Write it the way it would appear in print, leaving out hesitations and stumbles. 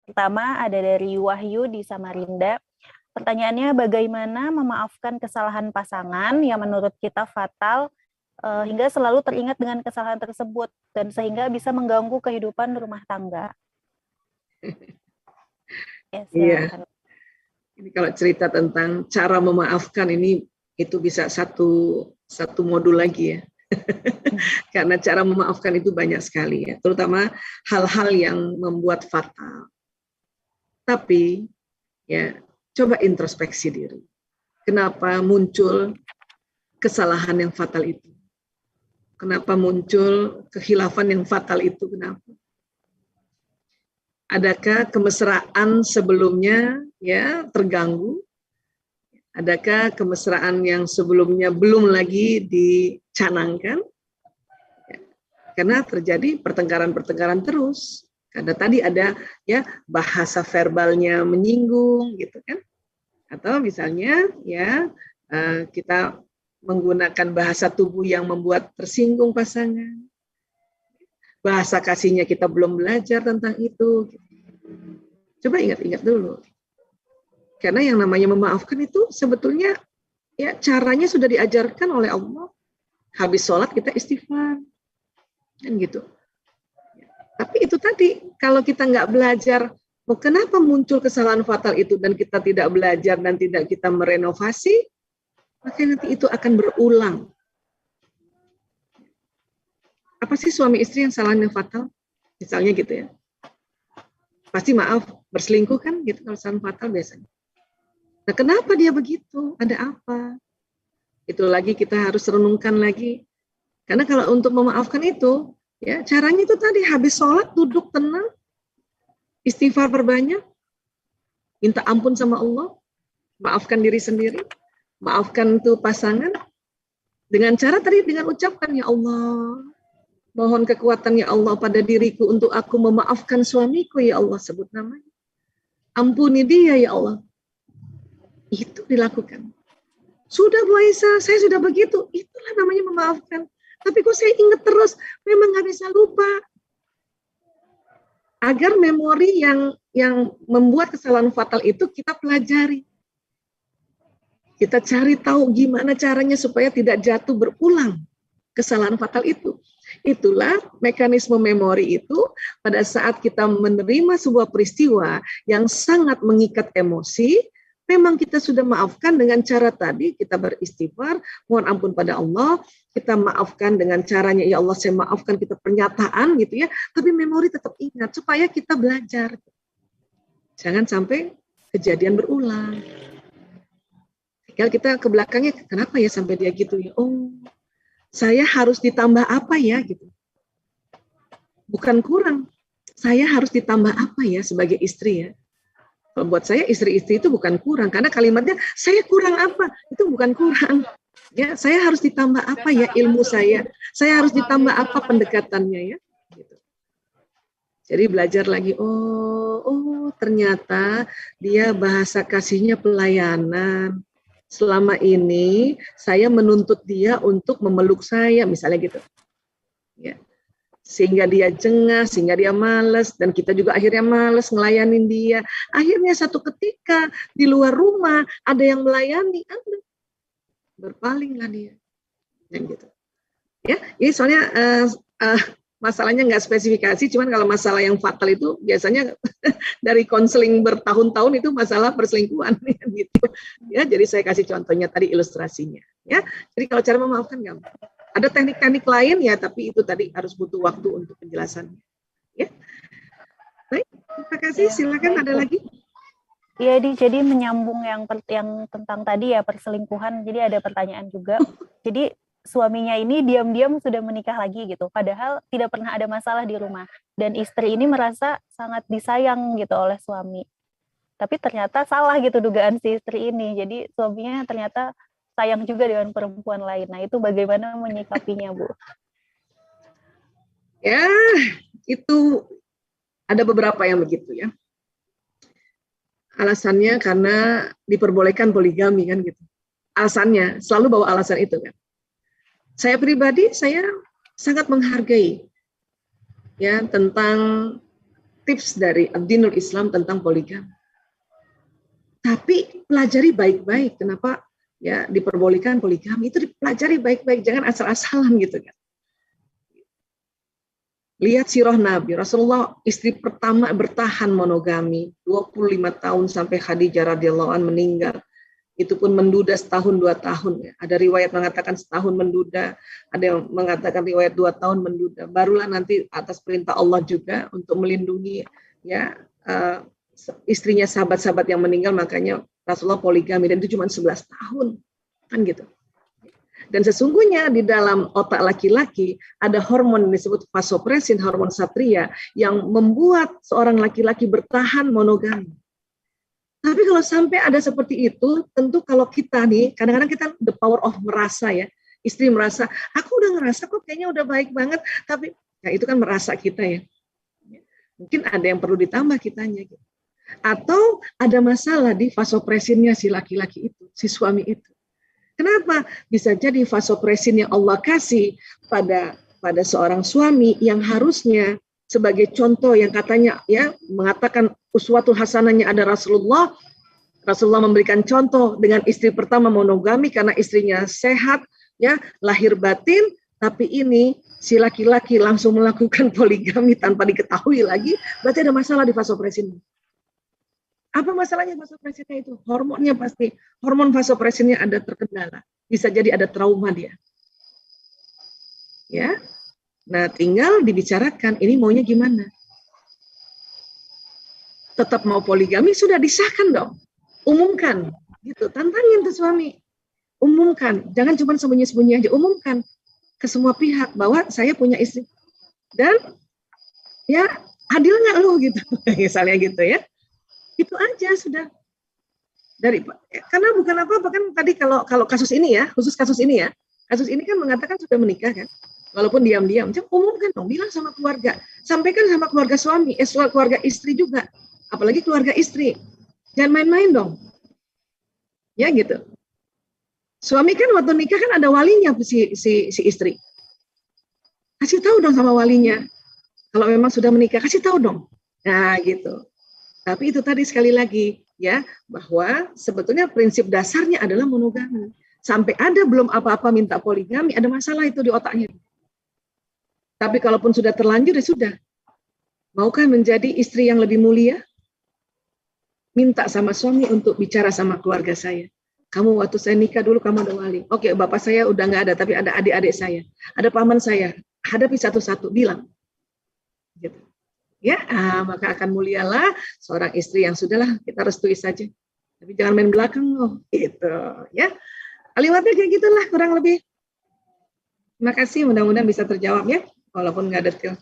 Pertama ada dari Wahyu di Samarinda. Pertanyaannya, bagaimana memaafkan kesalahan pasangan yang menurut kita fatal hingga selalu teringat dengan kesalahan tersebut dan sehingga bisa mengganggu kehidupan rumah tangga? Ya, Iya, silakan. ini kalau cerita tentang cara memaafkan ini itu bisa satu modul lagi ya. Karena cara memaafkan itu banyak sekali ya, terutama hal-hal yang membuat fatal. Tapi ya, coba introspeksi diri. Kenapa muncul kesalahan yang fatal itu? Kenapa muncul kehilafan yang fatal itu? Kenapa? Adakah kemesraan sebelumnya ya terganggu? Adakah kemesraan yang sebelumnya belum lagi dicanangkan? Karena terjadi pertengkaran-pertengkaran terus. Karena tadi ada ya bahasa verbalnya menyinggung gitu kan. Atau misalnya ya kita menggunakan bahasa tubuh yang membuat tersinggung pasangan. Bahasa kasihnya kita belum belajar tentang itu. Coba ingat-ingat dulu. Karena yang namanya memaafkan itu sebetulnya ya caranya sudah diajarkan oleh Allah. Habis sholat kita istighfar. Kan gitu. Tapi itu tadi, kalau kita nggak belajar, kenapa muncul kesalahan fatal itu dan kita tidak belajar dan tidak kita merenovasi, maka nanti itu akan berulang. Apa sih suami istri yang salahnya fatal? Misalnya gitu ya. Pasti maaf, berselingkuh kan gitu kalau kesalahan fatal biasanya. Nah, kenapa dia begitu? Ada apa? Itu lagi kita harus renungkan lagi. Karena kalau untuk memaafkan itu, ya caranya itu tadi habis sholat duduk tenang, istighfar berbanyak, minta ampun sama Allah, maafkan diri sendiri, maafkan tuh pasangan, dengan cara tadi dengan ucapkan ya Allah, mohon kekuatan ya Allah pada diriku untuk aku memaafkan suamiku ya Allah, sebut namanya. Ampuni dia ya Allah. Itu dilakukan. Sudah Bu Aisyah, saya sudah begitu. Itulah namanya memaafkan. Tapi kok saya ingat terus, memang nggak bisa lupa. Agar memori yang membuat kesalahan fatal itu kita pelajari. Kita cari tahu gimana caranya supaya tidak jatuh berulang kesalahan fatal itu. Itulah mekanisme memori itu pada saat kita menerima sebuah peristiwa yang sangat mengikat emosi, memang kita sudah maafkan dengan cara tadi, kita beristighfar, mohon ampun pada Allah, kita maafkan dengan caranya, ya Allah saya maafkan, kita pernyataan gitu ya, tapi memori tetap ingat, supaya kita belajar. Jangan sampai kejadian berulang. Tinggal kita ke belakangnya, kenapa ya sampai dia gitu ya, oh saya harus ditambah apa ya gitu. Bukan kurang, saya harus ditambah apa ya sebagai istri ya. Kalau buat saya istri-istri itu bukan kurang, karena kalimatnya saya kurang apa, itu bukan kurang. Ya, saya harus ditambah apa ya ilmu saya harus ditambah apa pendekatannya ya. Gitu. Jadi belajar lagi, oh ternyata dia bahasa kasihnya pelayanan. Selama ini saya menuntut dia untuk memeluk saya, misalnya gitu. Ya. Sehingga dia jengah, sehingga dia malas, dan kita juga akhirnya malas ngelayanin dia. Akhirnya satu ketika di luar rumah ada yang melayani, berpalinglah dia. Dan gitu. Ya, ini soalnya masalahnya nggak spesifikasi, cuman kalau masalah yang fatal itu biasanya dari konseling bertahun-tahun itu masalah perselingkuhan gitu. Ya, jadi saya kasih contohnya tadi ilustrasinya. Ya, jadi kalau cara memaafkan gampang. Ada teknik-teknik lain ya, tapi itu tadi harus butuh waktu untuk penjelasannya. Ya, baik, terima kasih. Silakan ada lagi. Iya, jadi menyambung yang tentang tadi ya perselingkuhan. Jadi ada pertanyaan juga. Jadi suaminya ini diam-diam sudah menikah lagi gitu, padahal tidak pernah ada masalah di rumah, dan istri ini merasa sangat disayang gitu oleh suami, tapi ternyata salah gitu dugaan si istri ini, jadi suaminya ternyata sayang juga dengan perempuan lain. Nah, itu bagaimana menyikapinya, Bu? Ya, itu ada beberapa yang begitu ya. Alasannya karena diperbolehkan poligami kan gitu. Alasannya selalu bawa alasan itu kan. Saya pribadi, saya sangat menghargai ya tentang tips dari Dinul Islam tentang poligami. Tapi pelajari baik-baik kenapa ya diperbolehkan poligami, itu dipelajari baik-baik, jangan asal-asalan gitu kan. Lihat sirah Nabi, Rasulullah istri pertama bertahan monogami 25 tahun sampai Khadijah radhiyallahu anha meninggal. Itu pun menduda setahun 2 tahun ya. Ada riwayat mengatakan setahun menduda, ada yang mengatakan riwayat 2 tahun menduda. Barulah nanti atas perintah Allah juga untuk melindungi ya istrinya sahabat-sahabat yang meninggal, makanya Rasulullah poligami, dan itu cuma 11 tahun kan gitu. Dan sesungguhnya di dalam otak laki-laki ada hormon yang disebut vasopresin, hormon satria, yang membuat seorang laki-laki bertahan monogami. Tapi kalau sampai ada seperti itu, tentu kalau kita nih, kadang-kadang kita the power of merasa ya, istri merasa, aku udah ngerasa kok kayaknya udah baik banget, tapi ya itu kan merasa kita ya. Mungkin ada yang perlu ditambah kitanya gitu. Atau ada masalah di vasopresinnya si laki-laki itu, si suami itu. Kenapa? Bisa jadi vasopresin yang Allah kasih pada seorang suami yang harusnya sebagai contoh yang katanya ya mengatakan uswatul hasanahnya ada Rasulullah. Rasulullah memberikan contoh dengan istri pertama monogami karena istrinya sehat ya, lahir batin, tapi ini si laki-laki langsung melakukan poligami tanpa diketahui lagi, berarti ada masalah di vasopresinnya. Apa masalahnya vasopresinnya itu? Hormonnya pasti, hormon vasopresinnya ada terkendala. Bisa jadi ada trauma dia. Ya. Nah, tinggal dibicarakan ini maunya gimana. Tetap mau poligami sudah disahkan dong. Umumkan. Gitu. Tantangin tuh suami. Umumkan. Jangan cuma sembunyi-sembunyi aja, umumkan ke semua pihak bahwa saya punya istri. Dan ya, adil nggak lo gitu. Misalnya gitu ya. Itu aja sudah. Karena bukan apa-apa kan tadi kalau kasus ini ya, khusus kasus ini ya. Kasus ini kan mengatakan sudah menikah kan. Walaupun diam-diam, umumkan dong, bilang sama keluarga. Sampaikan sama keluarga suami, keluarga istri juga. Apalagi keluarga istri. Jangan main-main dong. Ya gitu. Suami kan waktu nikah kan ada walinya si istri. Kasih tahu dong sama walinya. Kalau memang sudah menikah, kasih tahu dong. Nah gitu. Tapi itu tadi sekali lagi ya, bahwa sebetulnya prinsip dasarnya adalah monogami. Sampai ada belum apa-apa minta poligami, ada masalah itu di otaknya. Tapi kalaupun sudah terlanjur ya sudah. Maukah menjadi istri yang lebih mulia? Minta sama suami untuk bicara sama keluarga saya. Kamu waktu saya nikah dulu kamu ada wali. Oke, bapak saya udah nggak ada, tapi ada adik-adik saya. Ada paman saya. Hadapi satu-satu, bilang. Gitu. Ya, maka akan mulialah seorang istri yang sudahlah kita restui saja. Tapi jangan main belakang loh, gitu. Ya, kalimatnya kayak gitulah kurang lebih. Terima kasih, mudah-mudahan bisa terjawab ya, walaupun nggak detail.